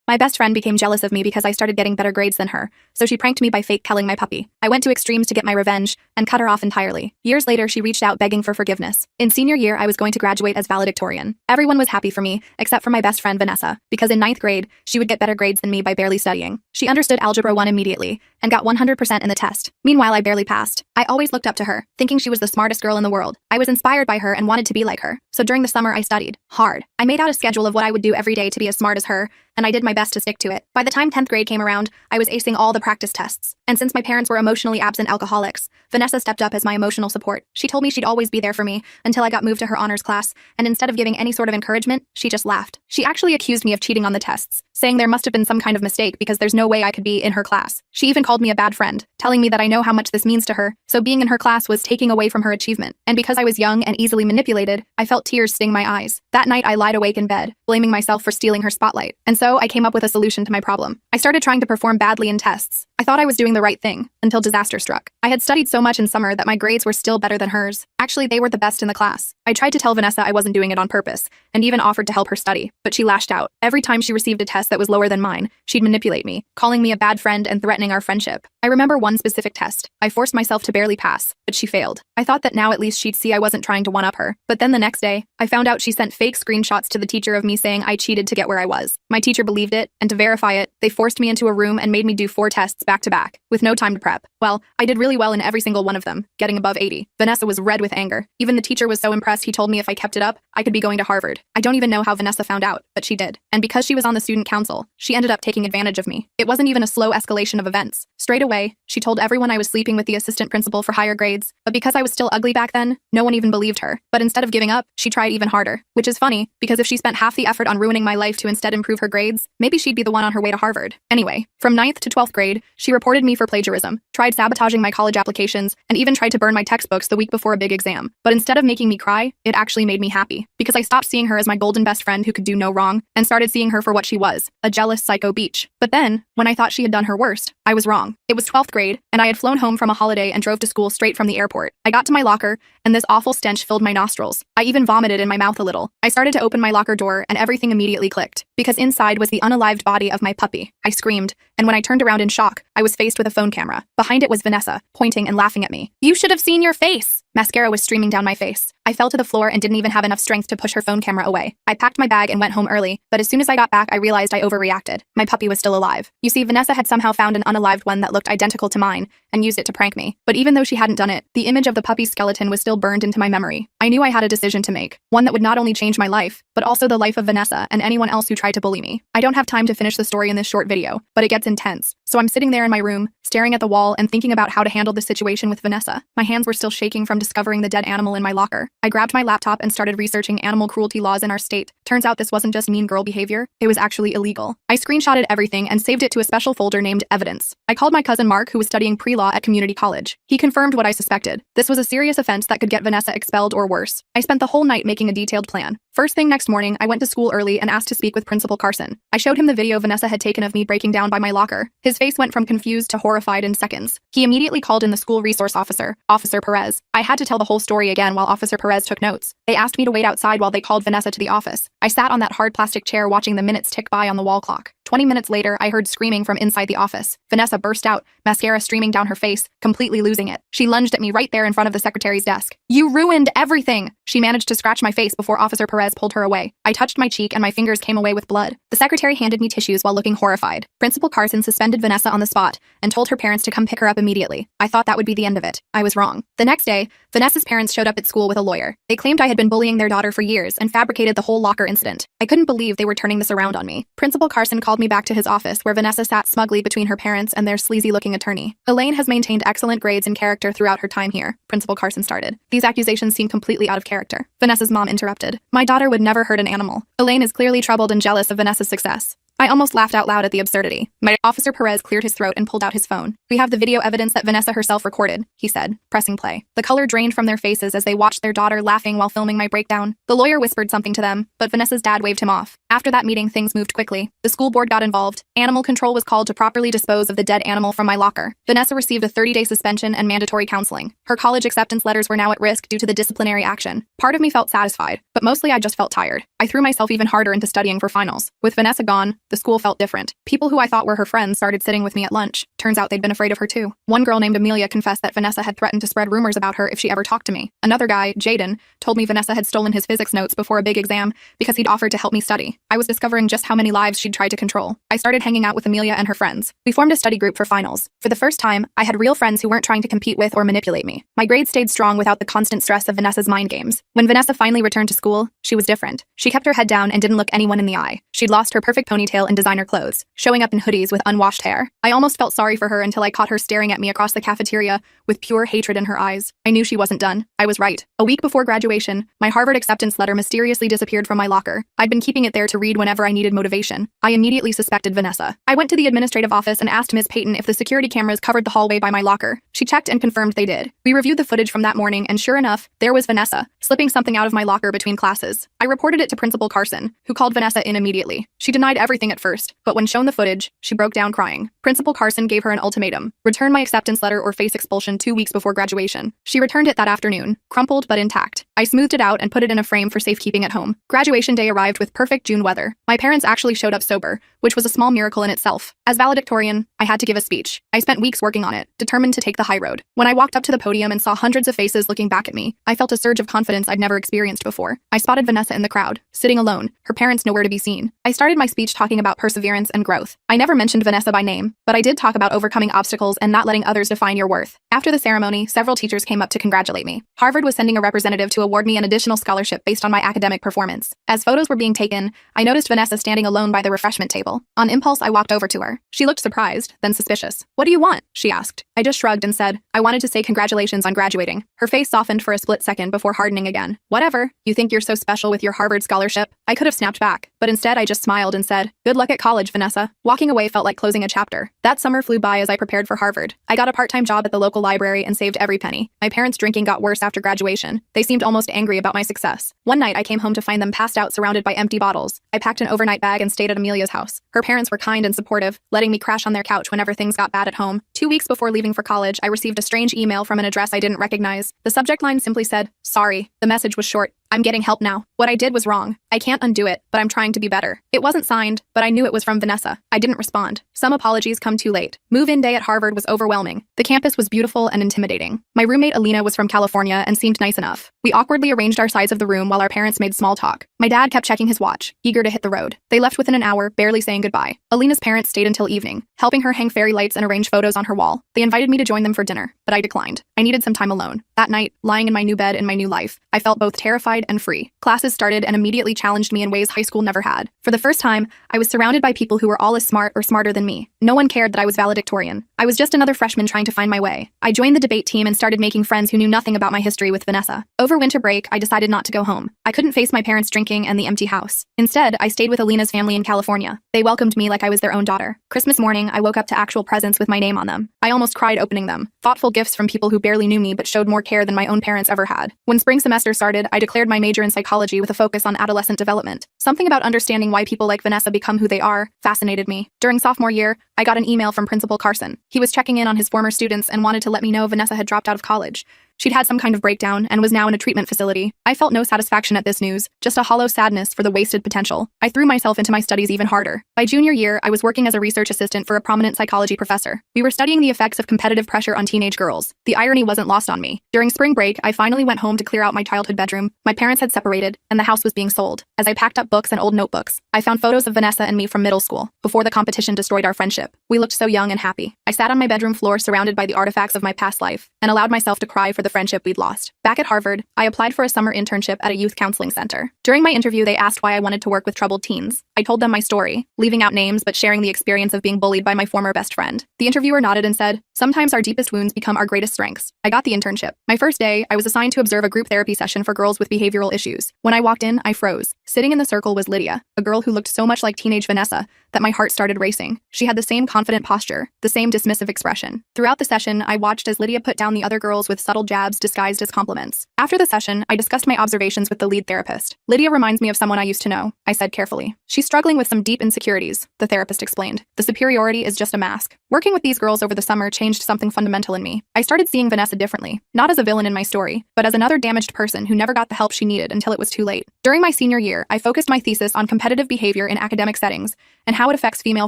My best friend became jealous of me because I started getting better grades than her, so she pranked me by fake killing my puppy. I went to extremes to get my revenge and cut her off entirely. Years later, she reached out begging for forgiveness. In senior year, I was going to graduate as valedictorian. Everyone was happy for me, except for my best friend Vanessa, because in 9th grade, she would get better grades than me by barely studying. She understood Algebra 1 immediately and got 100% in the test. Meanwhile, I barely passed. I always looked up to her, thinking she was the smartest girl in the world. I was inspired by her and wanted to be like her. So during the summer, I studied hard. I made out a schedule of what I would do every day to be as smart as her, and I did my best to stick to it. By the time 10th grade came around, I was acing all the practice tests. And since my parents were emotionally absent alcoholics, Vanessa stepped up as my emotional support. She told me she'd always be there for me until I got moved to her honors class, and instead of giving any sort of encouragement, she just laughed. She actually accused me of cheating on the tests, saying there must have been some kind of mistake because there's no way I could be in her class. She even called me a bad friend, telling me that I know how much this means to her, so being in her class was taking away from her achievement. And because I was young and easily manipulated, I felt tears sting my eyes. That night, I lied awake in bed, blaming myself for stealing her spotlight. And so I came up with a solution to my problem. I started trying to perform badly in tests. I thought I was doing the right thing, until disaster struck. I had studied so much in summer that my grades were still better than hers. Actually, they were the best in the class. I tried to tell Vanessa I wasn't doing it on purpose, and even offered to help her study, but she lashed out. Every time she received a test that was lower than mine, she'd manipulate me, calling me a bad friend and threatening our friendship. I remember one specific test. I forced myself to barely pass, but she failed. I thought that now at least she'd see I wasn't trying to one-up her. But then the next day, I found out she sent fake screenshots to the teacher of me saying I cheated to get where I was. My teacher believed it, and to verify it, they forced me into a room and made me do 4 tests back to back, with no time to prep. Well, I did really well in every single one of them, getting above 80. Vanessa was red with anger. Even the teacher was so impressed he told me if I kept it up, I could be going to Harvard. I don't even know how Vanessa found out, but she did. And because she was on the student council, she ended up taking advantage of me. It wasn't even a slow escalation of events. Straight away, she told everyone I was sleeping with the assistant principal for higher grades, but because I was still ugly back then, no one even believed her. But instead of giving up, she tried even harder. Which is funny, because if she spent half the effort on ruining my life to instead improve her grades, maybe she'd be the one on her way to Harvard. Anyway, from 9th to 12th grade, she reported me for plagiarism, tried sabotaging my college applications, and even tried to burn my textbooks the week before a big exam. But instead of making me cry, it actually made me happy, because I stopped seeing her as my golden best friend who could do no wrong, and started seeing her for what she was, a jealous psycho beach. But then, when I thought she had done her worst, I was wrong. It was 12th grade, and I had flown home from a holiday and drove to school straight from the airport. I got to my locker, and this awful stench filled my nostrils. I even vomited in my mouth a little. I started to open my locker door, and everything immediately clicked, because inside was the unalived body of my puppy. I screamed, and when I turned around in shock, I was faced with a phone camera. Behind it was Vanessa, pointing and laughing at me. "You should have seen your face!" Mascara was streaming down my face. I fell to the floor and didn't even have enough strength to push her phone camera away. I packed my bag and went home early, but as soon as I got back, I realized I overreacted. My puppy was still alive. You see, Vanessa had somehow found an unalived one that looked identical to mine and used it to prank me. But even though she hadn't done it, the image of the puppy's skeleton was still burned into my memory. I knew I had a decision to make, one that would not only change my life, but also the life of Vanessa and anyone else who tried to bully me. I don't have time to finish the story in this short video, but it gets intense. So I'm sitting there in my room, staring at the wall and thinking about how to handle this situation with Vanessa. My hands were still shaking from discovering the dead animal in my locker. I grabbed my laptop and started researching animal cruelty laws in our state. Turns out this wasn't just mean girl behavior, it was actually illegal. I screenshotted everything and saved it to a special folder named Evidence. I called my cousin Mark, who was studying pre-law at community college. He confirmed what I suspected. This was a serious offense that could get Vanessa expelled or worse. I spent the whole night making a detailed plan. First thing next morning, I went to school early and asked to speak with Principal Carson. I showed him the video Vanessa had taken of me breaking down by my locker. His face went from confused to horrified in seconds. He immediately called in the school resource officer, Officer Perez. I had to tell the whole story again while Officer Perez took notes. They asked me to wait outside while they called Vanessa to the office. I sat on that hard plastic chair watching the minutes tick by on the wall clock. 20 minutes later, I heard screaming from inside the office. Vanessa burst out, mascara streaming down her face, completely losing it. She lunged at me right there in front of the secretary's desk. "You ruined everything!" She managed to scratch my face before Officer Perez pulled her away. I touched my cheek and my fingers came away with blood. The secretary handed me tissues while looking horrified. Principal Carson suspended Vanessa on the spot and told her parents to come pick her up immediately. I thought that would be the end of it. I was wrong. The next day, Vanessa's parents showed up at school with a lawyer. They claimed I had been bullying their daughter for years and fabricated the whole locker incident. I couldn't believe they were turning this around on me. Principal Carson called me back to his office where Vanessa sat smugly between her parents and their sleazy-looking attorney. "Elaine has maintained excellent grades and character throughout her time here," Principal Carson started. "These accusations seem completely out of character." Vanessa's mom interrupted. "My daughter would never hurt an animal. Elaine is clearly troubled and jealous of Vanessa's success." I almost laughed out loud at the absurdity. Officer Perez cleared his throat and pulled out his phone. "We have the video evidence that Vanessa herself recorded," he said, pressing play. The color drained from their faces as they watched their daughter laughing while filming my breakdown. The lawyer whispered something to them, but Vanessa's dad waved him off. After that meeting, things moved quickly. The school board got involved. Animal control was called to properly dispose of the dead animal from my locker. Vanessa received a 30-day suspension and mandatory counseling. Her college acceptance letters were now at risk due to the disciplinary action. Part of me felt satisfied, but mostly I just felt tired. I threw myself even harder into studying for finals. With Vanessa gone, the the school felt different. People who I thought were her friends started sitting with me at lunch. Turns out they'd been afraid of her too. One girl named Amelia confessed that Vanessa had threatened to spread rumors about her if she ever talked to me. Another guy, Jaden, told me Vanessa had stolen his physics notes before a big exam because he'd offered to help me study. I was discovering just how many lives she'd tried to control. I started hanging out with Amelia and her friends. We formed a study group for finals. For the first time, I had real friends who weren't trying to compete with or manipulate me. My grades stayed strong without the constant stress of Vanessa's mind games. When Vanessa finally returned to school, she was different. She kept her head down and didn't look anyone in the eye. She'd lost her perfect ponytail and designer clothes, showing up in hoodies with unwashed hair. I almost felt sorry for her until I caught her staring at me across the cafeteria with pure hatred in her eyes. I knew she wasn't done. I was right. A week before graduation, my Harvard acceptance letter mysteriously disappeared from my locker. I'd been keeping it there to read whenever I needed motivation. I immediately suspected Vanessa. I went to the administrative office and asked Ms. Payton if the security cameras covered the hallway by my locker. She checked and confirmed they did. We reviewed the footage from that morning, and sure enough, there was Vanessa, slipping something out of my locker between classes. I reported it to Principal Carson, who called Vanessa in immediately. She denied everything at first, but when shown the footage, she broke down crying. Principal Carson gave her an ultimatum: return my acceptance letter or face expulsion 2 weeks before graduation. She returned it that afternoon, crumpled but intact. I smoothed it out and put it in a frame for safekeeping at home. Graduation day arrived with perfect June weather. My parents actually showed up sober, which was a small miracle in itself. As valedictorian, I had to give a speech. I spent weeks working on it, determined to take the high road. When I walked up to the podium and saw hundreds of faces looking back at me, I felt a surge of confidence I'd never experienced before. I spotted Vanessa in the crowd, sitting alone, her parents nowhere to be seen. I started my speech talking about perseverance and growth. I never mentioned Vanessa by name, but I did talk about overcoming obstacles and not letting others define your worth. After the ceremony, several teachers came up to congratulate me. Harvard was sending a representative to award me an additional scholarship based on my academic performance. As photos were being taken, I noticed Vanessa standing alone by the refreshment table. On impulse, I walked over to her. She looked surprised, then suspicious. "What do you want?" she asked. I just shrugged and said, "I wanted to say congratulations on graduating." Her face softened for a split second before hardening again. "Whatever. You think you're so special with your Harvard scholarship?" I could have snapped back, but instead I just smiled and said, "Good luck at college, Vanessa." Walking away felt like closing a chapter. That summer flew by as I prepared for Harvard. I got a part-time job at the local library and saved every penny. My parents' drinking got worse after graduation. They seemed almost angry about my success. One night I came home to find them passed out surrounded by empty bottles. I packed an overnight bag and stayed at Amelia's house. Her parents were kind and supportive, letting me crash on their couch whenever things got bad at home. 2 weeks before leaving for college, I received a strange email from an address I didn't recognize. The subject line simply said, "Sorry." The message was short: "I'm getting help now. What I did was wrong. I can't undo it, but I'm trying to be better." It wasn't signed, but I knew it was from Vanessa. I didn't respond. Some apologies come too late. Move-in day at Harvard was overwhelming. The campus was beautiful and intimidating. My roommate Alina was from California and seemed nice enough. We awkwardly arranged our sides of the room while our parents made small talk. My dad kept checking his watch, eager to hit the road. They left within an hour, barely saying goodbye. Alina's parents stayed until evening, helping her hang fairy lights and arrange photos on her wall. They invited me to join them for dinner, but I declined. I needed some time alone. That night, lying in my new bed in my new life, I felt both terrified and free. Classes started and immediately challenged me in ways high school never had. For the first time, I was surrounded by people who were all as smart or smarter than me. No one cared that I was valedictorian. I was just another freshman trying to find my way. I joined the debate team and started making friends who knew nothing about my history with Vanessa. Over winter break, I decided not to go home. I couldn't face my parents drinking and the empty house. Instead, I stayed with Alina's family in California. They welcomed me like I was their own daughter. Christmas morning, I woke up to actual presents with my name on them. I almost cried opening them. Thoughtful gifts from people who barely knew me but showed more care than my own parents ever had. When spring semester started, I declared my major in psychology with a focus on adolescent development. Something about understanding why people like Vanessa become who they are fascinated me. During sophomore year, I got an email from Principal Carson. He was checking in on his former students and wanted to let me know Vanessa had dropped out of college. She'd had some kind of breakdown and was now in a treatment facility. I felt no satisfaction at this news, just a hollow sadness for the wasted potential. I threw myself into my studies even harder. By junior year, I was working as a research assistant for a prominent psychology professor. We were studying the effects of competitive pressure on teenage girls. The irony wasn't lost on me. During spring break, I finally went home to clear out my childhood bedroom. My parents had separated, and the house was being sold. As I packed up books and old notebooks, I found photos of Vanessa and me from middle school, before the competition destroyed our friendship. We looked so young and happy. I sat on my bedroom floor surrounded by the artifacts of my past life, and allowed myself to cry for the friendship we'd lost. Back at Harvard, I applied for a summer internship at a youth counseling center. During my interview, they asked why I wanted to work with troubled teens. I told them my story, leaving out names but sharing the experience of being bullied by my former best friend. The interviewer nodded and said, "Sometimes our deepest wounds become our greatest strengths." I got the internship. My first day, I was assigned to observe a group therapy session for girls with behavioral issues. When I walked in, I froze. Sitting in the circle was Lydia, a girl who looked so much like teenage Vanessa that my heart started racing. She had the same confident posture, the same dismissive expression. Throughout the session, I watched as Lydia put down the other girls with subtle jabs disguised as compliments. After the session, I discussed my observations with the lead therapist. Lydia reminds me of someone I used to know, I said carefully. She's struggling with some deep insecurities, the therapist explained. The superiority is just a mask. Working with these girls over the summer changed something fundamental in me. I started seeing Vanessa differently, not as a villain in my story, but as another damaged person who never got the help she needed until it was too late. During my senior year, I focused my thesis on competitive behavior in academic settings and how it affects female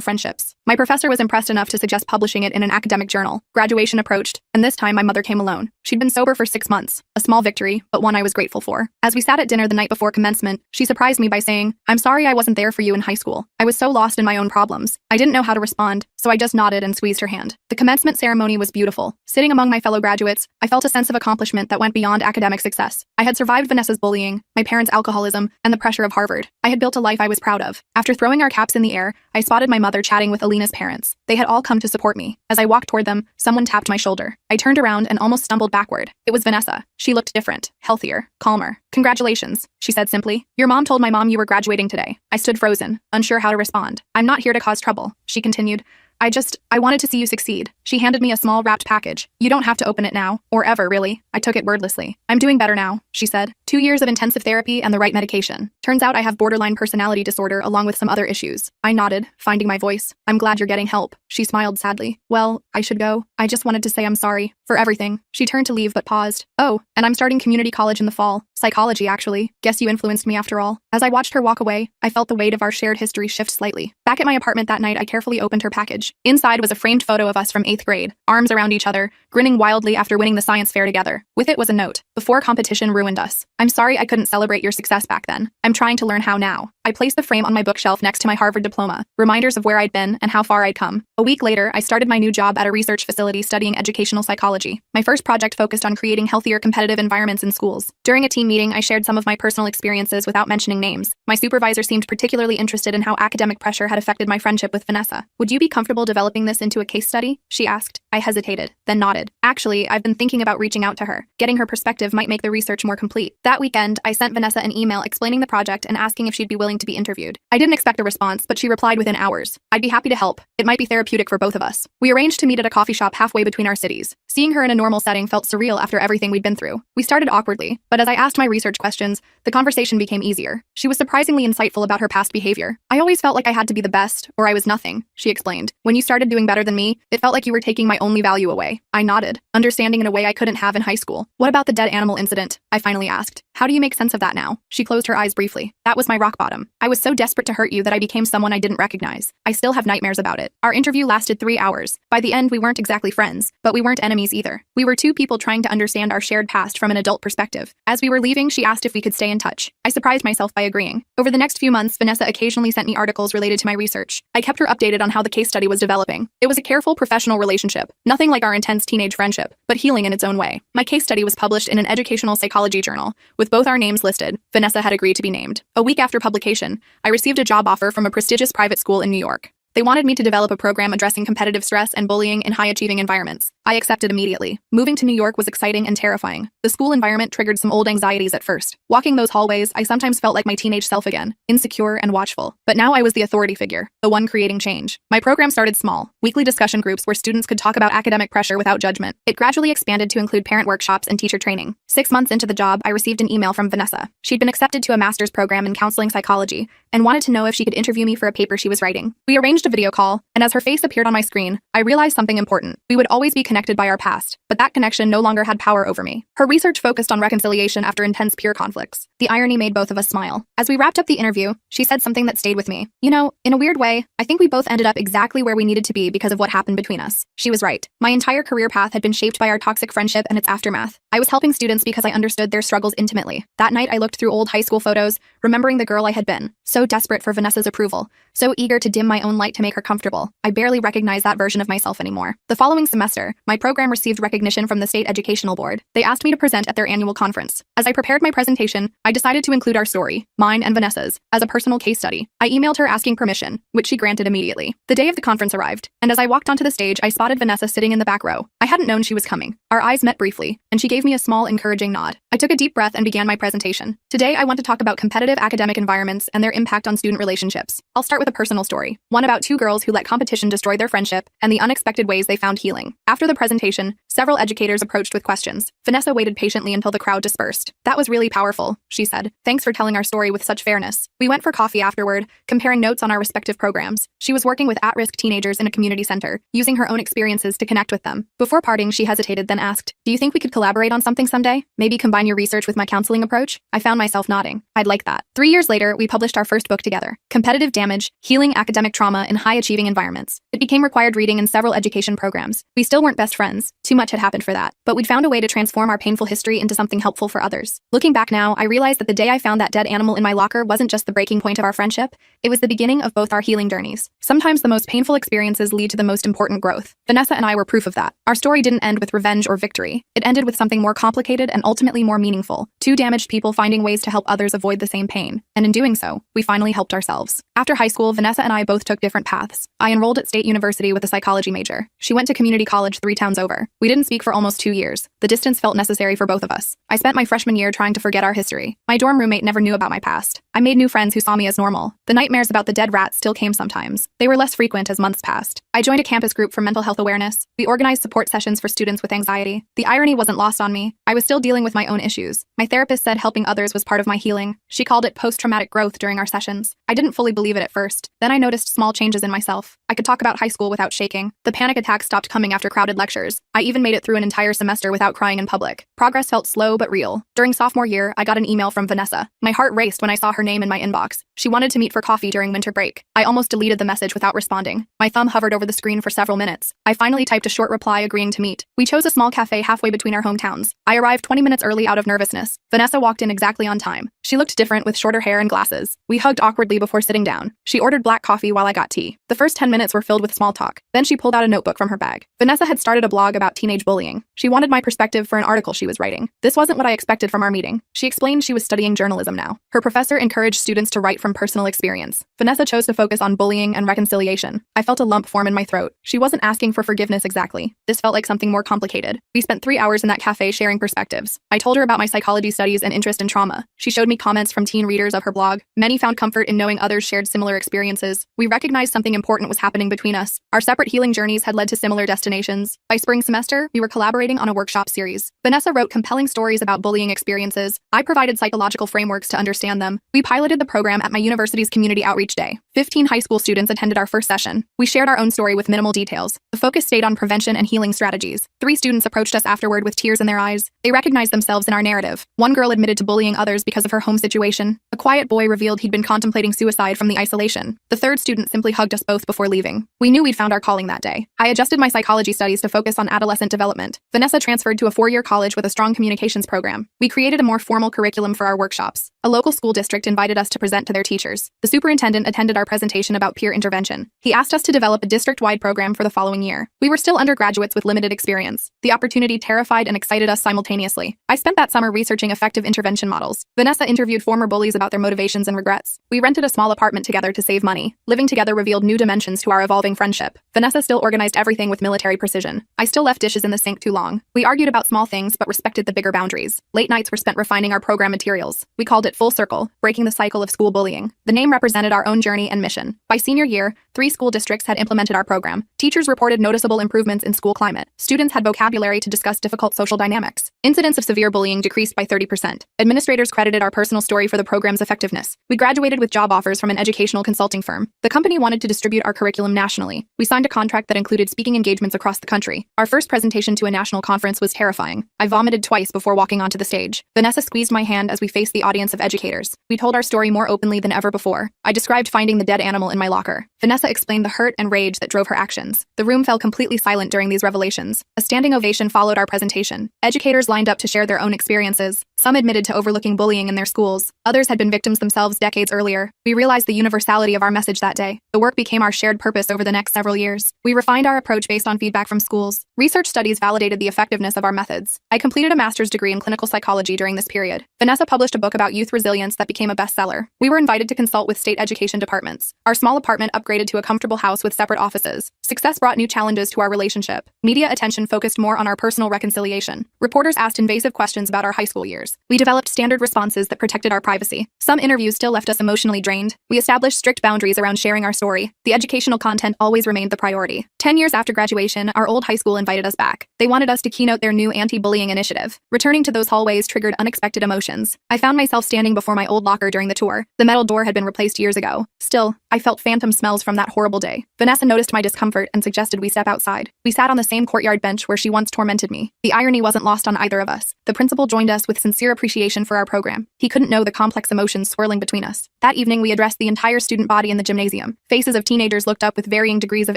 friendships. My professor was impressed enough to suggest publishing it in an academic journal. Graduation approached, and this time my mother came alone. She'd been sober for 6 months, a small victory, but one I was grateful for. As we sat at dinner the night before commencement, she surprised me by saying, "I'm sorry I wasn't there for you in high school. I was so lost in my own problems. I didn't know how to respond, so I just nodded and squeezed her hand." The commencement ceremony was beautiful. Sitting among my fellow graduates, I felt a sense of accomplishment that went beyond academic success. I had survived Vanessa's bullying, my parents' alcoholism, and the pressure of Harvard. I had built a life I was proud of. After throwing our caps in the air, I spotted my mother chatting with Alina's parents. They had all come to support me. As I walked toward them, someone tapped my shoulder. I turned around and almost stumbled backward. It was Vanessa. She looked different, healthier, calmer. "Congratulations," she said simply. "Your mom told my mom you were graduating today." I stood frozen, unsure how to respond. "I'm not here to cause trouble," she continued. I wanted to see you succeed." She handed me a small wrapped package. "You don't have to open it now, or ever, really." I took it wordlessly. "I'm doing better now," she said. 2 years of intensive therapy and the right medication. Turns out I have borderline personality disorder along with some other issues. I nodded, finding my voice. "I'm glad you're getting help." She smiled sadly. "Well, I should go. I just wanted to say I'm sorry for everything." She turned to leave but paused. "Oh, and I'm starting community college in the fall. Psychology, actually. Guess you influenced me after all." As I watched her walk away, I felt the weight of our shared history shift slightly. Back at my apartment that night, I carefully opened her package. Inside was a framed photo of us from 8th grade, arms around each other, grinning wildly after winning the science fair together. With it was a note. "Before competition ruined us. I'm sorry I couldn't celebrate your success back then. I'm trying to learn how now." I placed the frame on my bookshelf next to my Harvard diploma, reminders of where I'd been and how far I'd come. A week later, I started my new job at a research facility studying educational psychology. My first project focused on creating healthier competitive environments in schools. During a team meeting, I shared some of my personal experiences without mentioning names. My supervisor seemed particularly interested in how academic pressure had affected my friendship with Vanessa. "Would you be comfortable developing this into a case study?" she asked. I hesitated, then nodded. "Actually, I've been thinking about reaching out to her. Getting her perspective might make the research more complete." That weekend, I sent Vanessa an email explaining the project and asking if she'd be willing to be interviewed. I didn't expect a response, but she replied within hours. "I'd be happy to help. It might be therapeutic for both of us." We arranged to meet at a coffee shop halfway between our cities. Seeing her in a normal setting felt surreal after everything we'd been through. We started awkwardly, but as I asked my research questions, the conversation became easier. She was surprisingly insightful about her past behavior. "I always felt like I had to be the best, or I was nothing," she explained. "When you started doing better than me, it felt like you were taking my only value away." I nodded, understanding in a way I couldn't have in high school. "What about the dead animal incident?" I finally asked. "How do you make sense of that now?" She closed her eyes briefly. "That was my rock bottom. I was so desperate to hurt you that I became someone I didn't recognize. I still have nightmares about it." Our interview lasted 3 hours. By the end, we weren't exactly friends, but we weren't enemies either. We were two people trying to understand our shared past from an adult perspective. As we were leaving, she asked if we could stay in touch. I surprised myself by agreeing. Over the next few months, Vanessa occasionally sent me articles related to my research. I kept her updated on how the case study was developing. It was a careful, professional relationship, nothing like our intense teenage friendship, but healing in its own way. My case study was published in an educational psychology journal, with both our names listed. Vanessa had agreed to be named. A week after publication, I received a job offer from a prestigious private school in New York. They wanted me to develop a program addressing competitive stress and bullying in high-achieving environments. I accepted immediately. Moving to New York was exciting and terrifying. The school environment triggered some old anxieties at first. Walking those hallways, I sometimes felt like my teenage self again, insecure and watchful. But now I was the authority figure, the one creating change. My program started small, weekly discussion groups where students could talk about academic pressure without judgment. It gradually expanded to include parent workshops and teacher training. 6 months into the job, I received an email from Vanessa. She'd been accepted to a master's program in counseling psychology and wanted to know if she could interview me for a paper she was writing. We arranged a video call, and as her face appeared on my screen, I realized something important. We would always be connected by our past, but that connection no longer had power over me. Her research focused on reconciliation after intense peer conflicts. The irony made both of us smile. As we wrapped up the interview, she said something that stayed with me. "You know, in a weird way, I think we both ended up exactly where we needed to be because of what happened between us." She was right. My entire career path had been shaped by our toxic friendship and its aftermath. I was helping students because I understood their struggles intimately. That night, I looked through old high school photos, remembering the girl I had been. So desperate for Vanessa's approval, so eager to dim my own light to make her comfortable. I barely recognized that version of myself anymore. The following semester, my program received recognition from the State Educational Board. They asked me to present at their annual conference. As I prepared my presentation, I decided to include our story, mine and Vanessa's, as a personal case study. I emailed her asking permission, which she granted immediately. The day of the conference arrived, and as I walked onto the stage, I spotted Vanessa sitting in the back row. I hadn't known she was coming. Our eyes met briefly, and she gave me a small, encouraging nod. I took a deep breath and began my presentation. Today, I want to talk about competitive academic environments and their impact on student relationships. I'll start with a personal story, one about two girls who let competition destroy their friendship and the unexpected ways they found healing. After the presentation, Several educators approached with questions. Vanessa waited patiently until the crowd dispersed. "That was really powerful," she said. "Thanks for telling our story with such fairness." We went for coffee afterward, comparing notes on our respective programs. She was working with at-risk teenagers in a community center, using her own experiences to connect with them. Before parting, she hesitated, then asked, "Do you think we could collaborate on something someday? Maybe combine your research with my counseling approach?" I found myself nodding. "I'd like that." 3 years later, we published our first book together, Competitive Damage: Healing Academic Trauma in High-Achieving Environments. It became required reading in several education programs. We still weren't best friends. Too much had happened for that. But we'd found a way to transform our painful history into something helpful for others. Looking back now, I realized that the day I found that dead animal in my locker wasn't just the breaking point of our friendship, it was the beginning of both our healing journeys. Sometimes the most painful experiences lead to the most important growth. Vanessa and I were proof of that. Our story didn't end with revenge or victory. It ended with something more complicated and ultimately more meaningful. Two damaged people finding ways to help others avoid the same pain. And in doing so, we finally helped ourselves. After high school, Vanessa and I both took different paths. I enrolled at State University with a psychology major. She went to community college 3 towns over. We didn't speak for almost 2 years. The distance felt necessary for both of us. I spent my freshman year trying to forget our history. My dorm roommate never knew about my past. I made new friends who saw me as normal. The nightmares about the dead rat still came sometimes. They were less frequent as months passed. I joined a campus group for mental health awareness. We organized support sessions for students with anxiety. The irony wasn't lost on me. I was still dealing with my own issues. My therapist said helping others was part of my healing. She called it post-traumatic growth during our sessions. I didn't fully believe it at first. Then I noticed small changes in myself. I could talk about high school without shaking. The panic attacks stopped coming after crowded lectures. I even made it through an entire semester without crying in public. Progress felt slow but real. During sophomore year, I got an email from Vanessa. My heart raced when I saw her name in my inbox. She wanted to meet for coffee during winter break. I almost deleted the message without responding. My thumb hovered over the screen for several minutes. I finally typed a short reply agreeing to meet. We chose a small cafe halfway between our hometowns. I arrived 20 minutes early out of nervousness. Vanessa walked in exactly on time. She looked different with shorter hair and glasses. We hugged awkwardly before sitting down. She ordered black coffee while I got tea. The first 10 minutes were filled with small talk. Then she pulled out a notebook from her bag. Vanessa had started a blog about teenage bullying. She wanted my perspective for an article she was writing. This wasn't what I expected from our meeting. She explained she was studying journalism now. Her professor encouraged students to write from personal experience. Vanessa chose to focus on bullying and reconciliation. I felt a lump form in my throat. She wasn't asking for forgiveness exactly. This felt like something more complicated. We spent 3 hours in that cafe sharing perspectives. I told her about my psychology studies and interest in trauma. She showed me comments from teen readers of her blog. Many found comfort in knowing others shared similar experiences. We recognized something important was happening between us. Our separate healing journeys had led to similar destinations. By spring semester, we were collaborating on a workshop series. Vanessa wrote compelling stories about bullying experiences. I provided psychological frameworks to understand them. We piloted the program at my university's Community Outreach Day. 15 high school students attended our first session. We shared our own story with minimal details. The focus stayed on prevention and healing strategies. 3 students approached us afterward with tears in their eyes. They recognized themselves in our narrative. One girl admitted to bullying others because of her home situation. A quiet boy revealed he'd been contemplating suicide from the isolation. The third student simply hugged us both before leaving. We knew we'd found our calling that day. I adjusted my psychology studies to focus on adolescent development. Vanessa transferred to a 4-year college with a strong communications program. We created a more formal curriculum for our workshops. A local school district invited us to present to their teachers. The superintendent attended our presentation about peer intervention. He asked us to develop a district-wide program for the following year. We were still undergraduates with limited experience. The opportunity terrified and excited us simultaneously. I spent that summer researching effective intervention models. Vanessa interviewed former bullies about their motivations and regrets. We rented a small apartment together to save money. Living together revealed new dimensions to our evolving friendship. Vanessa still organized everything with military precision. I still left dishes in the sink too long. We argued about small things but respected the bigger boundaries. Late nights were spent refining our program materials. We called it Full Circle, breaking the cycle of school bullying. The name represented our own journey and mission. By senior year, 3 school districts had implemented our program. Teachers reported noticeable improvements in school climate. Students had vocabulary to discuss difficult social dynamics. Incidents of severe bullying decreased by 30%. Administrators credited our personal story for the program's effectiveness. We graduated with job offers from an educational consulting firm. The company wanted to distribute our curriculum nationally. We signed a contract that included speaking engagements across the country. Our first presentation to a national conference was terrifying. I vomited twice before walking onto the stage. Vanessa squeezed my hand as we faced the audience of educators. We told our story more openly than ever before. I described finding the dead animal in my locker. Vanessa explained the hurt and rage that drove her actions. The room fell completely silent during these revelations. A standing ovation followed our presentation. Educators lined up to share their own experiences. Some admitted to overlooking bullying in their schools. Others had been victims themselves decades earlier. We realized the universality of our message that day. The work became our shared purpose over the next several years. We refined our approach based on feedback from schools. Research studies validated the effectiveness of our methods. I completed a master's degree in clinical psychology during this period. Vanessa published a book about youth Youth Resilience that became a bestseller. We were invited to consult with state education departments. Our small apartment upgraded to a comfortable house with separate offices. Success brought new challenges to our relationship. Media attention focused more on our personal reconciliation. Reporters asked invasive questions about our high school years. We developed standard responses that protected our privacy. Some interviews still left us emotionally drained. We established strict boundaries around sharing our story. The educational content always remained the priority. 10 years after graduation, our old high school invited us back. They wanted us to keynote their new anti-bullying initiative. Returning to those hallways triggered unexpected emotions. I found myself standing before my old locker during the tour. The metal door had been replaced years ago. Still, I felt phantom smells from that horrible day. Vanessa noticed my discomfort and suggested we step outside. We sat on the same courtyard bench where she once tormented me. The irony wasn't lost on either of us. The principal joined us with sincere appreciation for our program. He couldn't know the complex emotions swirling between us. That evening, we addressed the entire student body in the gymnasium. Faces of teenagers looked up with varying degrees of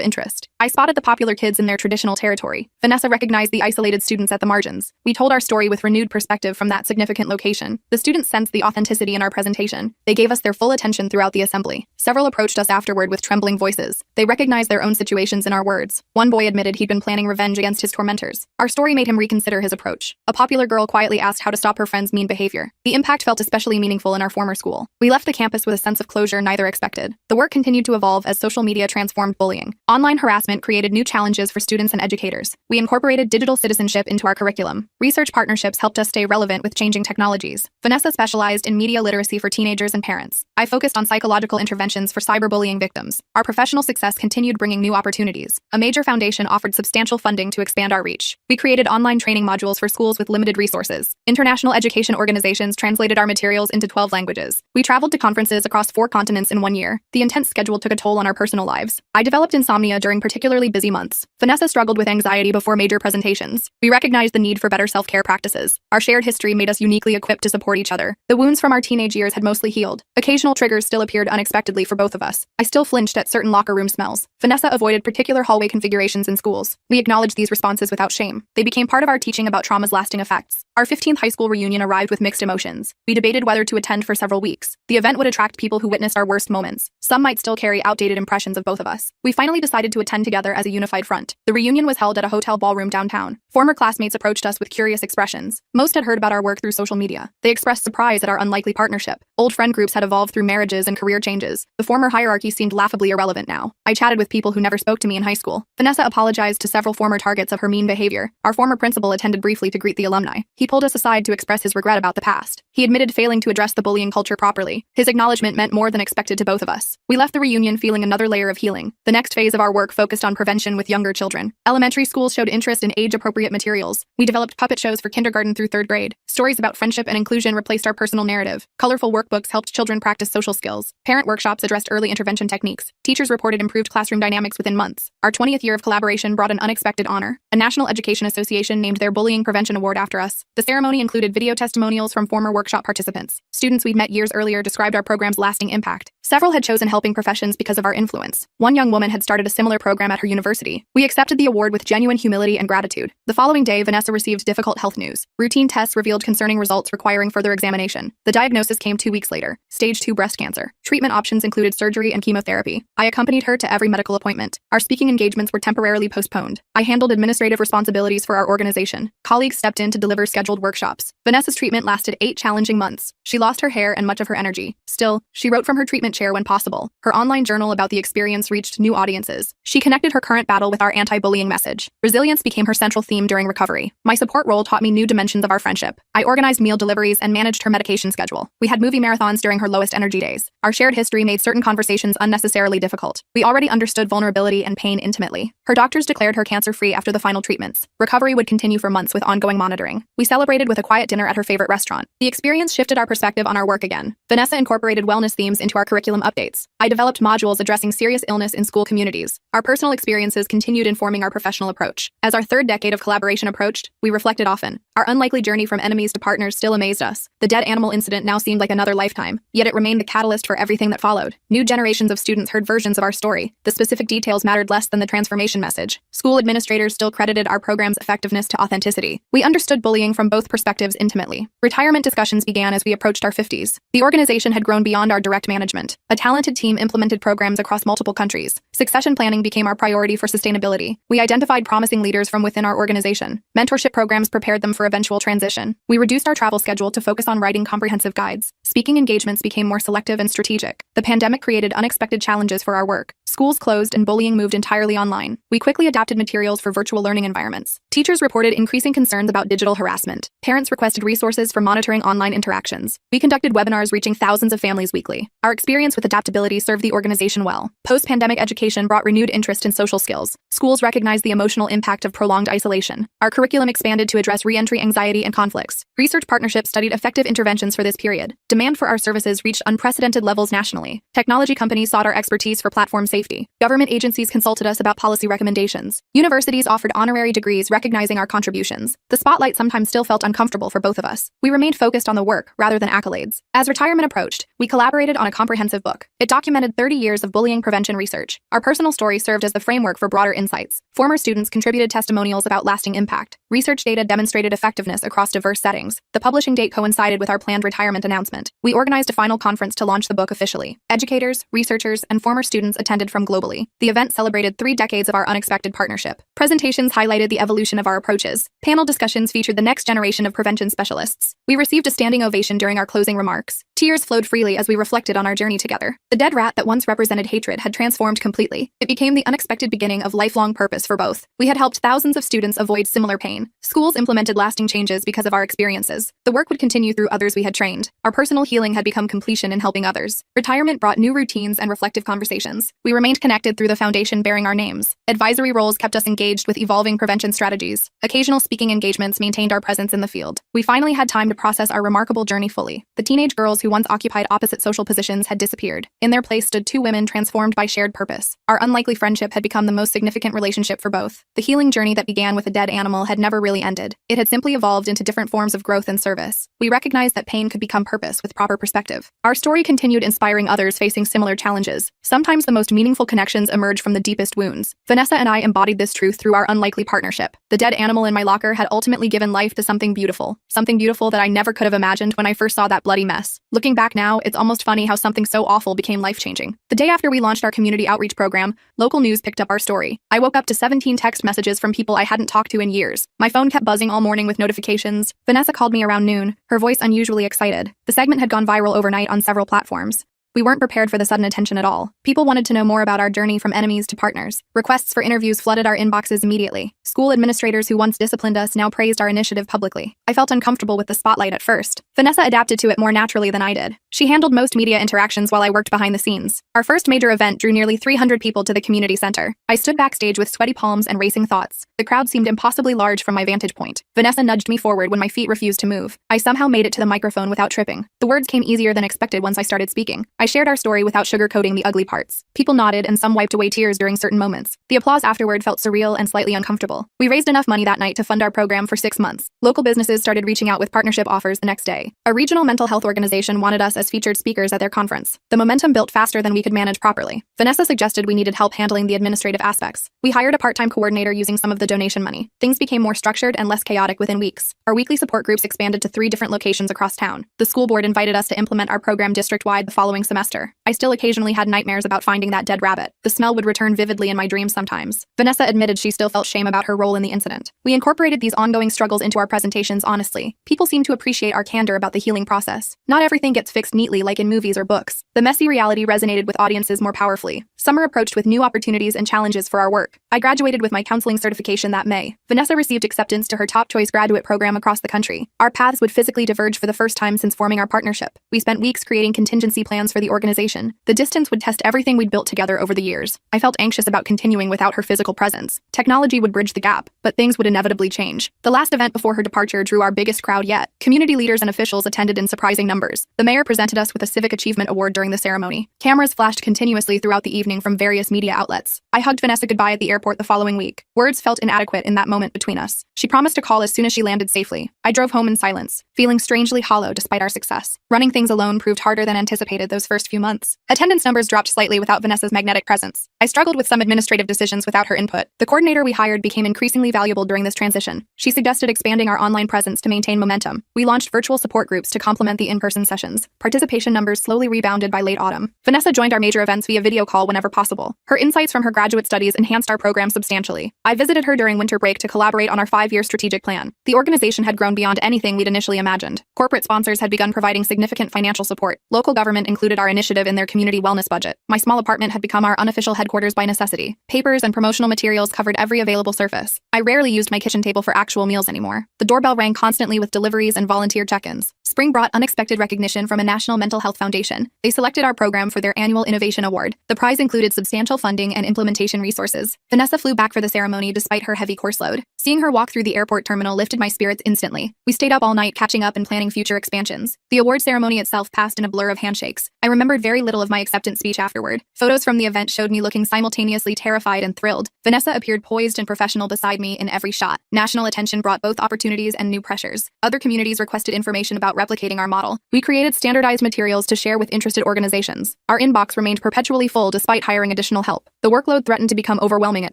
interest. I spotted the popular kids in their traditional territory. Vanessa recognized the isolated students at the margins. We told our story with renewed perspective from that significant location. The students sensed the authenticity in our presentation. They gave us their full attention throughout the assembly. Several approached us afterward with trembling voices. They recognized their own situations in our words. One boy admitted he'd been planning revenge against his tormentors. Our story made him reconsider his approach. A popular girl quietly asked how to stop her friend's mean behavior. The impact felt especially meaningful in our former school. We left the campus with a sense of closure neither expected. The work continued to evolve as social media transformed bullying. Online harassment created new challenges for students and educators. We incorporated digital citizenship into our curriculum. Research partnerships helped us stay relevant with changing technologies. Vanessa specialized in media literacy for teenagers and parents. I focused on psychological interventions for cyberbullying victims. Our professional success continued bringing new opportunities. A major foundation offered substantial funding to expand our reach. We created online training modules for schools with limited resources. International education organizations translated our materials into 12 languages. We traveled to conferences across 4 continents in 1 year. The intense schedule took a toll on our personal lives. I developed insomnia during particularly busy months. Vanessa struggled with anxiety before major presentations. We recognized the need for better self-care practices. Our shared history made us uniquely equipped to support each other. The wounds from our teenage years had mostly healed. Occasional triggers still appeared unexpectedly for both of us. I still flinched at certain locker room smells. Vanessa avoided particular hallway configurations in schools. We acknowledged these responses without shame. They became part of our teaching about trauma's lasting effects. Our 15th high school reunion arrived with mixed emotions. We debated whether to attend for several weeks. The event would attract people who witnessed our worst moments. Some might still carry outdated impressions of both of us. We finally decided to attend together as a unified front. The reunion was held at a hotel ballroom downtown. Former classmates approached us with curious expressions. Most had heard about our work through social media. They expressed surprise at our unlikely partnership. Old friend groups had evolved through marriages and career changes. The former hierarchy seemed laughably irrelevant now. I chatted with people who never spoke to me in high school. Vanessa apologized to several former targets of her mean behavior. Our former principal attended briefly to greet the alumni. He pulled us aside to express his regret about the past. He admitted failing to address the bullying culture properly. His acknowledgement meant more than expected to both of us. We left the reunion feeling another layer of healing. The next phase of our work focused on prevention with younger children. Elementary schools showed interest in age-appropriate materials. We developed puppet shows for kindergarten through 3rd grade. Stories about friendship and inclusion replaced our personal narrative. Colorful workbooks helped children practice social skills. Parent workshops addressed early intervention techniques. Teachers reported improved classroom dynamics within months. Our 20th year of collaboration brought an unexpected honor. A National Education Association named their Bullying Prevention Award after us. The ceremony included video testimonials from former workshop participants. Students we'd met years earlier described our program's lasting impact. Several had chosen helping professions because of our influence. One young woman had started a similar program at her university. We accepted the award with genuine humility and gratitude. The following day, Vanessa received difficult health news. Routine tests revealed concerning results requiring further examination. The diagnosis came 2 weeks later. Stage 2 breast cancer. Treatment options included surgery and chemotherapy. I accompanied her to every medical appointment. Our speaking engagements were temporarily postponed. I handled administrative responsibilities for our organization. Colleagues stepped in to deliver scheduled workshops. Vanessa's treatment lasted 8 challenging months. She lost her hair and much of her energy. Still, she wrote from her treatment chair when possible. Her online journal about the experience reached new audiences. She connected her current battle with our anti-bullying message. Resilience became her central theme during recovery. My support role taught me new dimensions of our friendship. I organized meal deliveries and managed her medication schedule. We had movie marathons during her lowest energy days. Our shared history made certain conversations unnecessarily difficult. We already understood vulnerability and pain intimately. Her doctors declared her cancer-free after the final treatments. Recovery would continue for months with ongoing monitoring. We celebrated with a quiet dinner at her favorite restaurant. The experience shifted our perspective on our work again. Vanessa incorporated wellness themes into our curriculum updates. I developed modules addressing serious illness in school communities. Our personal experiences continued informing our professional approach. As our 3rd decade of collaboration approached, we reflected often. Our unlikely journey from enemies to partners still amazed us. The dead animal incident now seemed like another lifetime, yet it remained the catalyst for everything that followed. New generations of students heard versions of our story. The specific details mattered less than the transformation message. School administrators still credited our program's effectiveness to authenticity. We understood bullying from both perspectives intimately. Retirement discussions began as we approached our 50s. The organization had grown beyond our direct management. A talented team implemented programs across multiple countries. Succession planning became our priority for sustainability. We identified promising leaders from within our organization. Mentorship programs prepared them for eventual transition. We reduced our travel schedule to focus on writing comprehensive guides. Speaking engagements became more selective and strategic. The pandemic created unexpected challenges for our work. Schools closed and bullying moved entirely online. We quickly adapted materials for virtual learning environments. Teachers reported increasing concerns about digital harassment. Parents requested resources for monitoring online interactions. We conducted webinars reaching thousands of families weekly. Our experience with adaptability served the organization well. Post-pandemic education brought renewed interest in social skills. Schools recognized the emotional impact of prolonged isolation. Our curriculum expanded to address re-entry anxiety and conflicts. Research partnerships studied effective interventions for this period. Demand for our services reached unprecedented levels nationally. Technology companies sought our expertise for platform safety. Government agencies consulted us about policy recommendations. Universities offered honorary degrees recognizing our contributions. The spotlight sometimes still felt uncomfortable for both of us. We remained focused on the work rather than accolades. As retirement approached, we collaborated on a comprehensive book. It documented 30 years of bullying prevention research. Our personal story served as the framework for broader insights. Former students contributed testimonials about lasting impact. Research data demonstrated effectiveness across diverse settings. The publishing date coincided with our planned retirement announcement. We organized a final conference to launch the book officially. Educators, researchers, and former students attended from globally. The event celebrated 3 decades of our unexpected partnership. Presentations highlighted the evolution of our approaches. Panel discussions featured the next generation of prevention specialists. We received a standing ovation during our closing remarks. Tears flowed freely as we reflected on our journey together. The dead rat that once represented hatred had transformed completely. It became the unexpected beginning of lifelong purpose for both. We had helped thousands of students avoid similar pain. Schools implemented lasting changes because of our experiences. The work would continue through others we had trained. Our personal healing had become completion in helping others. Retirement brought new routines and reflective conversations. We remained connected through the foundation bearing our names. Advisory roles kept us engaged with evolving prevention strategies. Occasional speaking engagements maintained our presence in the field. We finally had time to process our remarkable journey fully. The teenage girls who once occupied opposite social positions had disappeared. In their place stood 2 women transformed by shared purpose. Our unlikely friendship had become the most significant relationship for both. The healing journey that began with a dead animal had never really ended. It had simply evolved into different forms of growth and service. We recognized that pain could become purpose with proper perspective. Our story continued inspiring others facing similar challenges. Sometimes the most meaningful connections emerge from the deepest wounds. Vanessa and I embodied this truth through our unlikely partnership. The dead animal in my locker had ultimately given life to something beautiful that I never could have imagined when I first saw that bloody mess. Looking back now, it's almost funny how something so awful became life-changing. The day after we launched our community outreach program, local news picked up our story. I woke up to 17 text messages from people I hadn't talked to in years. My phone kept buzzing all morning with notifications. Vanessa called me around noon, her voice unusually excited. The segment had gone viral overnight on several platforms. We weren't prepared for the sudden attention at all. People wanted to know more about our journey from enemies to partners. Requests for interviews flooded our inboxes immediately. School administrators who once disciplined us now praised our initiative publicly. I felt uncomfortable with the spotlight at first. Vanessa adapted to it more naturally than I did. She handled most media interactions while I worked behind the scenes. Our first major event drew nearly 300 people to the community center. I stood backstage with sweaty palms and racing thoughts. The crowd seemed impossibly large from my vantage point. Vanessa nudged me forward when my feet refused to move. I somehow made it to the microphone without tripping. The words came easier than expected once I started speaking. I shared our story without sugarcoating the ugly parts. People nodded and some wiped away tears during certain moments. The applause afterward felt surreal and slightly uncomfortable. We raised enough money that night to fund our program for 6 months. Local businesses started reaching out with partnership offers the next day. A regional mental health organization wanted us as featured speakers at their conference. The momentum built faster than we could manage properly. Vanessa suggested we needed help handling the administrative aspects. We hired a part-time coordinator using some of the donation money. Things became more structured and less chaotic within weeks. Our weekly support groups expanded to 3 different locations across town. The school board invited us to implement our program district-wide the following semester. I still occasionally had nightmares about finding that dead rabbit. The smell would return vividly in my dreams sometimes. Vanessa admitted she still felt shame about her role in the incident. We incorporated these ongoing struggles into our presentations honestly. People seem to appreciate our candor about the healing process. Not everything gets fixed neatly like in movies or books. The messy reality resonated with audiences more powerfully. Summer approached with new opportunities and challenges for our work. I graduated with my counseling certification that May. Vanessa received acceptance to her top choice graduate program across the country. Our paths would physically diverge for the first time since forming our partnership. We spent weeks creating contingency plans for the organization. The distance would test everything we'd built together over the years. I felt anxious about continuing without her physical presence. Technology would bridge the gap, but things would inevitably change. The last event before her departure drew our biggest crowd yet. Community leaders and officials attended in surprising numbers. The mayor presented us with a Civic Achievement Award during the ceremony. Cameras flashed continuously throughout the evening from various media outlets. I hugged Vanessa goodbye at the airport the following week. Words felt inadequate in that moment between us. She promised to call as soon as she landed safely. I drove home in silence, feeling strangely hollow despite our success. Running things alone proved harder than anticipated those first few months. Attendance numbers dropped slightly without Vanessa's magnetic presence. I struggled with some administrative decisions without her input. The coordinator we hired became increasingly valuable during this transition. She suggested expanding our online presence to maintain momentum. We launched virtual support groups to complement the in-person sessions. Participation numbers slowly rebounded by late autumn. Vanessa joined our major events via video call whenever possible. Her insights from her graduate studies enhanced our program substantially. I visited her during winter break to collaborate on our 5-year strategic plan. The organization had grown beyond anything we'd initially imagined. Corporate sponsors had begun providing significant financial support. Local government included our initiative in their community wellness budget. My small apartment had become our unofficial headquarters by necessity. Papers and promotional materials covered every available surface. I rarely used my kitchen table for actual meals anymore. The doorbell rang constantly with deliveries and volunteer check-ins. Spring brought unexpected recognition from a National Mental Health Foundation. They selected our program for their annual Innovation Award. The prize included substantial funding and implementation resources. Vanessa flew back for the ceremony despite her heavy course load. Seeing her walk through the airport terminal lifted my spirits instantly. We stayed up all night catching up and planning future expansions. The award ceremony itself passed in a blur of handshakes. I remembered very little of my acceptance speech afterward. Photos from the event showed me looking simultaneously terrified and thrilled. Vanessa appeared poised and professional beside me in every shot. National attention brought both opportunities and new pressures. Other communities requested information about replicating our model. We created standardized materials to share with interested organizations. Our inbox remained perpetually full despite hiring additional help. The workload threatened to become overwhelming at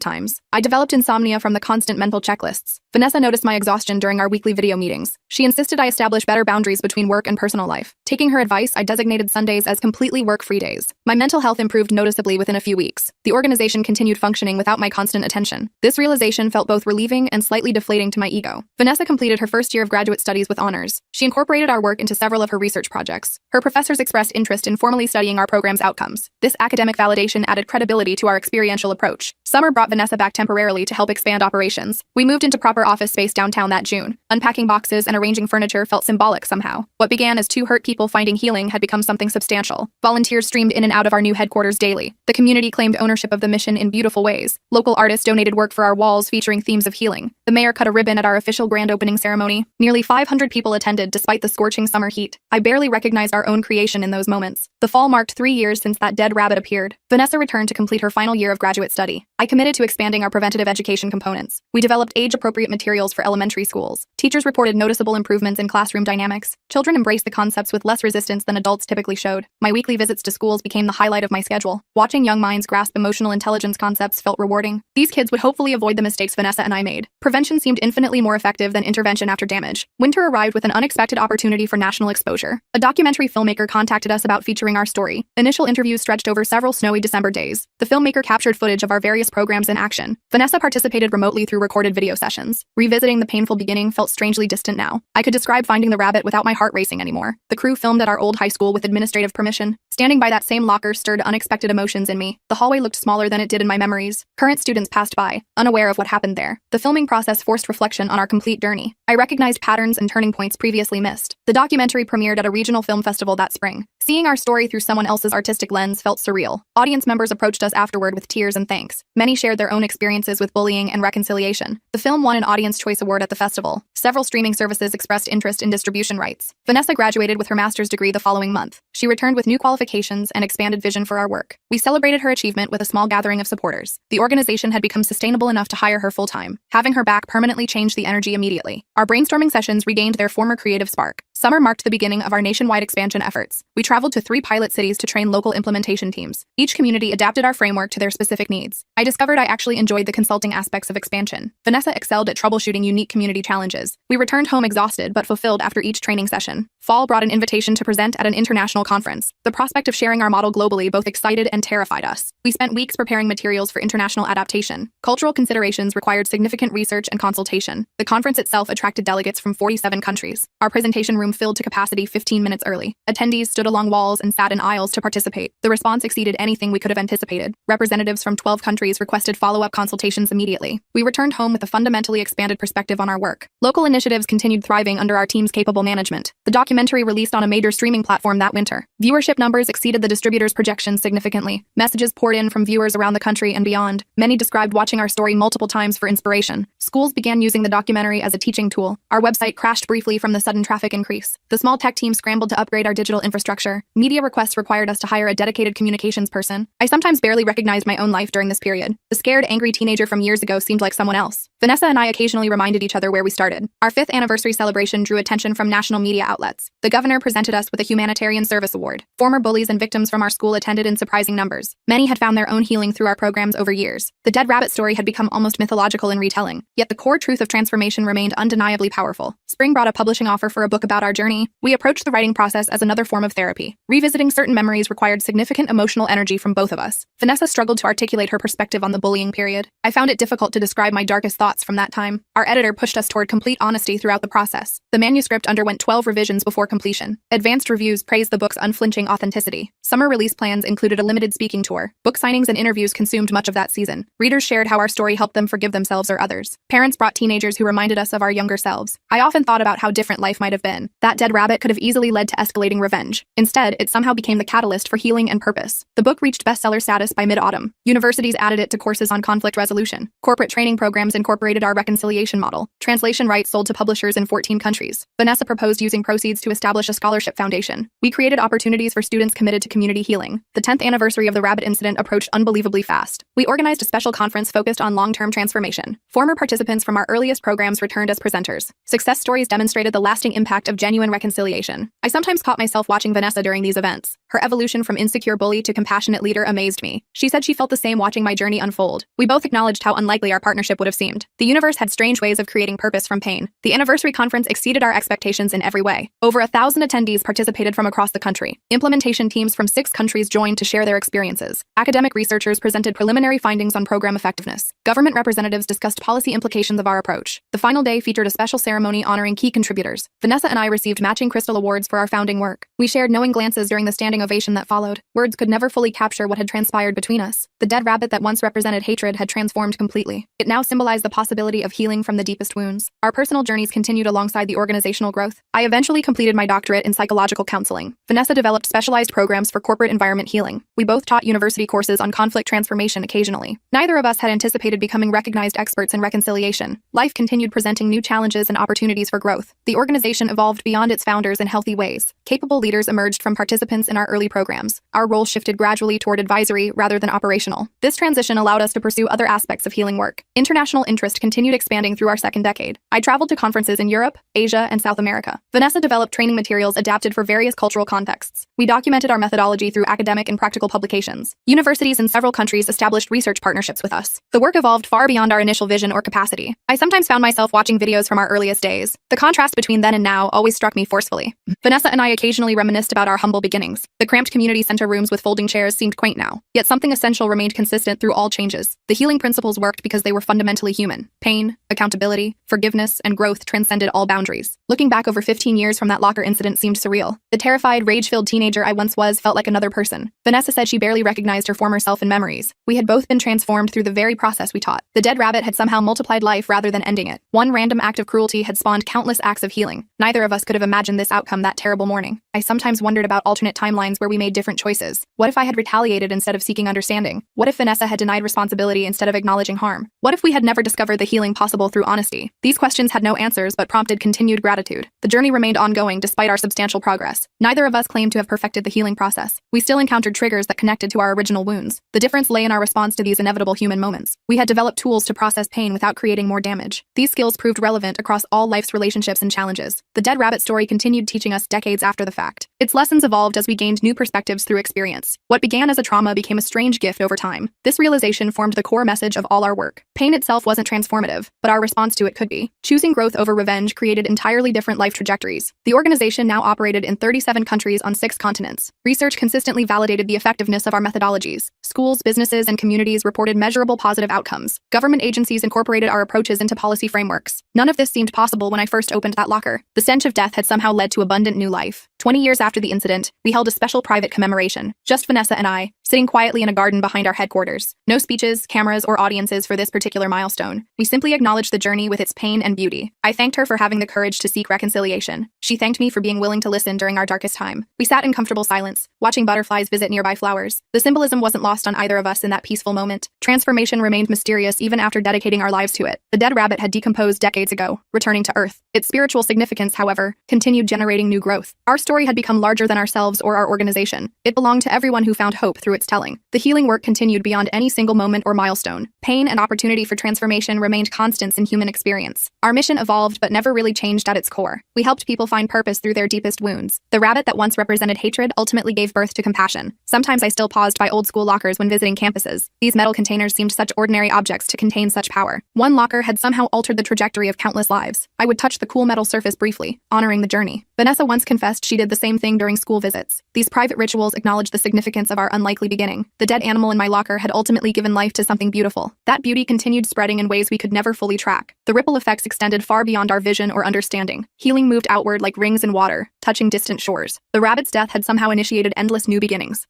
times. I developed insomnia from the constant mental checklists. Vanessa noticed my exhaustion during our weekly video meetings. She insisted I establish better boundaries between work and personal life. Taking her advice, I designated Sundays as completely work-free days. My mental health improved noticeably within a few weeks. The organization continued functioning without my constant attention. This realization felt both relieving and slightly deflating to my ego. Vanessa completed her first year of graduate studies with honors. She incorporated our work into several of her research projects. Her professors expressed interest in formally studying our program's outcomes. This academic validation added credibility to our experiential approach. Summer brought Vanessa back temporarily to help expand operations. We moved into proper office space downtown that June. Unpacking boxes and arranging furniture felt symbolic somehow. What began as 2 hurt people finding healing had become something substantial. Volunteers streamed in and out of our new headquarters daily. The community claimed ownership of the mission in beautiful ways. Local artists donated work for our walls featuring themes of healing. The mayor cut a ribbon at our official grand opening ceremony. Nearly 500 people attended despite the scorching summer heat. I barely recognized our own creation in those moments. The fall marked 3 years since that dead rabbit appeared. Vanessa returned to complete her final year of graduate study. I committed to expanding our preventative education components. We developed age-appropriate materials for elementary schools. Teachers reported noticeable improvements in classroom dynamics. Children embraced the concepts with less resistance than adults typically showed. My weekly visits to schools became the highlight of my schedule. Watching young minds grasp emotional intelligence concepts felt rewarding. These kids would hopefully avoid the mistakes Vanessa and I made. Prevention seemed infinitely more effective than intervention after damage. Winter arrived with an unexpected opportunity for national exposure. A documentary filmmaker contacted us about featuring our story. Initial interviews stretched over several snowy December days. The filmmaker captured footage of our various programs in action. Vanessa participated remotely through recorded video sessions. Revisiting the painful beginning felt strangely distant now. I could describe finding the rabbit without my heart racing anymore. The crew filmed at our old high school with administrative permission. Standing by that same locker stirred unexpected emotions in me. The hallway looked smaller than it did in my memories. Current students passed by, unaware of what happened there. The filming process forced reflection on our complete journey. I recognized patterns and turning points previously missed. The documentary premiered at a regional film festival that spring. Seeing our story through someone else's artistic lens felt surreal. Audience members approached us afterward with tears and thanks. Many shared their own experiences with bullying and reconciliation. The film won an Audience Choice Award at the festival. Several streaming services expressed interest in distribution rights. Vanessa graduated with her master's degree the following month. She returned with new qualifications and expanded vision for our work. We celebrated her achievement with a small gathering of supporters. The organization had become sustainable enough to hire her full-time. Having her back permanently changed the energy immediately. Our brainstorming sessions regained their former creative spark. Summer marked the beginning of our nationwide expansion efforts. We traveled to 3 pilot cities to train local implementation teams. Each community adapted our framework to their specific needs. I discovered I actually enjoyed the consulting aspects of expansion. Vanessa excelled at troubleshooting unique community challenges. We returned home exhausted but fulfilled after each training session. Fall brought an invitation to present at an international conference. The prospect of sharing our model globally both excited and terrified us. We spent weeks preparing materials for international adaptation. Cultural considerations required significant research and consultation. The conference itself attracted delegates from 47 countries. Our presentation room filled to capacity 15 minutes early. Attendees stood along walls and sat in aisles to participate. The response exceeded anything we could have anticipated. Representatives from 12 countries requested follow-up consultations immediately. We returned home with a fundamentally expanded perspective on our work. Local initiatives continued thriving under our team's capable management. The documentary released on a major streaming platform that winter. Viewership numbers exceeded the distributor's projections significantly. Messages poured in from viewers around the country and beyond. Many described watching our story multiple times for inspiration. Schools began using the documentary as a teaching tool. Our website crashed briefly from the sudden traffic increase. race. The small tech team scrambled to upgrade our digital infrastructure. Media requests required us to hire a dedicated communications person. I sometimes barely recognized my own life during this period. The scared, angry teenager from years ago seemed like someone else. Vanessa and I occasionally reminded each other where we started. Our 5th anniversary celebration drew attention from national media outlets. The governor presented us with a Humanitarian Service Award. Former bullies and victims from our school attended in surprising numbers. Many had found their own healing through our programs over years. The Dead Rabbit story had become almost mythological in retelling, yet the core truth of transformation remained undeniably powerful. Spring brought a publishing offer for a book about our journey. We approached the writing process as another form of therapy. Revisiting certain memories required significant emotional energy from both of us. Vanessa struggled to articulate her perspective on the bullying period. I found it difficult to describe my darkest thoughts from that time. Our editor pushed us toward complete honesty throughout the process. The manuscript underwent 12 revisions before completion. Advanced reviews praised the book's unflinching authenticity. Summer release plans included a limited speaking tour. Book signings and interviews consumed much of that season. Readers shared how our story helped them forgive themselves or others. Parents brought teenagers who reminded us of our younger selves. I often thought about how different life might have been. That dead rabbit could have easily led to escalating revenge. Instead, it somehow became the catalyst for healing and purpose. The book reached bestseller status by mid-autumn. Universities added it to courses on conflict resolution. Corporate training programs incorporated our reconciliation model. Translation rights sold to publishers in 14 countries. Vanessa proposed using proceeds to establish a scholarship foundation. We created opportunities for students committed to community healing. The 10th anniversary of the Rabbit incident approached unbelievably fast. We organized a special conference focused on long-term transformation. Former participants from our earliest programs returned as presenters. Success stories demonstrated the lasting impact of genuine reconciliation. I sometimes caught myself watching Vanessa during these events. Her evolution from insecure bully to compassionate leader amazed me. She said she felt the same watching my journey unfold. We both acknowledged how unlikely our partnership would have seemed. The universe had strange ways of creating purpose from pain. The anniversary conference exceeded our expectations in every way. Over 1,000 attendees participated from across the country. Implementation teams from 6 countries joined to share their experiences. Academic researchers presented preliminary findings on program effectiveness. Government representatives discussed policy implications of our approach. The final day featured a special ceremony honoring key contributors. Vanessa and I received matching crystal awards for our founding work. We shared knowing glances during the standing ovation that followed. Words could never fully capture what had transpired between us. The dead rabbit that once represented hatred had transformed completely. It now symbolized the possibility of healing from the deepest wounds. Our personal journeys continued alongside the organizational growth. I eventually completed my doctorate in psychological counseling. Vanessa developed specialized programs for corporate environment healing. We both taught university courses on conflict transformation occasionally. Neither of us had anticipated becoming recognized experts in reconciliation. Life continued presenting new challenges and opportunities for growth. The organization evolved beyond its founders in healthy ways. Capable leaders emerged from participants in our early programs. Our role shifted gradually toward advisory rather than operational. This transition allowed us to pursue other aspects of healing work. International interest continued expanding through our second decade. I traveled to conferences in Europe, Asia, and South America. Vanessa developed training materials adapted for various cultural contexts. We documented our methodology through academic and practical publications. Universities in several countries established research partnerships with us. The work evolved far beyond our initial vision or capacity. I sometimes found myself watching videos from our earliest days. The contrast between then and now always struck me forcefully. Vanessa and I occasionally reminisced about our humble beginnings. The cramped community center rooms with folding chairs seemed quaint now, yet something essential remained consistent through all changes. The healing principles worked because they were fundamentally human. Pain, accountability, forgiveness, and growth transcended all boundaries. Looking back over 15 years from that locker incident seemed surreal. The terrified, rage-filled teenager I once was felt like another person. Vanessa said she barely recognized her former self in memories. We had both been transformed through the very process we taught. The dead rabbit had somehow multiplied life rather than ending it. One random act of cruelty had spawned countless acts of healing. Neither of us could have imagined this outcome that terrible morning. I sometimes wondered about alternate timelines where we made different choices. What if I had retaliated instead of seeking understanding? What if Vanessa had denied responsibility instead of acknowledging harm? What if we had never discovered the healing possible through honesty? These questions had no answers but prompted continued gratitude. The journey remained ongoing despite our substantial progress. Neither of us claimed to have perfected the healing process. We still encountered triggers that connected to our original wounds. The difference lay in our response to these inevitable human moments. We had developed tools to process pain without creating more damage. These skills proved relevant across all life's relationships and challenges. The dead rabbit story continued teaching us decades after the fact. Its lessons evolved as we gained new perspectives through experience. What began as a trauma became a strange gift over time. This realization formed the core message of all our work. Pain itself wasn't transformative, but our response to it could be. Choosing growth over revenge created entirely different life trajectories. The organization now operated in 37 countries on 6 continents. Research consistently validated the effectiveness of our methodologies. Schools, businesses, and communities reported measurable positive outcomes. Government agencies incorporated our approaches into policy frameworks. None of this seemed possible when I first opened that locker. The stench of death had somehow led to abundant new life. 20 years after the incident, we held a special private commemoration. Just Vanessa and I, sitting quietly in a garden behind our headquarters. No speeches, cameras, or audiences for this particular milestone. We simply acknowledged the journey with its pain and beauty. I thanked her for having the courage to seek reconciliation. She thanked me for being willing to listen during our darkest time. We sat in comfortable silence, watching butterflies visit nearby flowers. The symbolism wasn't lost lost on either of us in that peaceful moment. Transformation remained mysterious even after dedicating our lives to it. The dead rabbit had decomposed decades ago, returning to Earth. Its spiritual significance, however, continued generating new growth. Our story had become larger than ourselves or our organization. It belonged to everyone who found hope through its telling. The healing work continued beyond any single moment or milestone. Pain and opportunity for transformation remained constants in human experience. Our mission evolved but never really changed at its core. We helped people find purpose through their deepest wounds. The rabbit that once represented hatred ultimately gave birth to compassion. Sometimes I still paused by old school lockers when visiting campuses. These metal containers seemed such ordinary objects to contain such power. One locker had somehow altered the trajectory of countless lives. I would touch the cool metal surface briefly, honoring the journey. Vanessa once confessed she did the same thing during school visits. These private rituals acknowledged the significance of our unlikely beginning. The dead animal in my locker had ultimately given life to something beautiful. That beauty continued spreading in ways we could never fully track. The ripple effects extended far beyond our vision or understanding. Healing moved outward like rings in water, touching distant shores. The rabbit's death had somehow initiated endless new beginnings.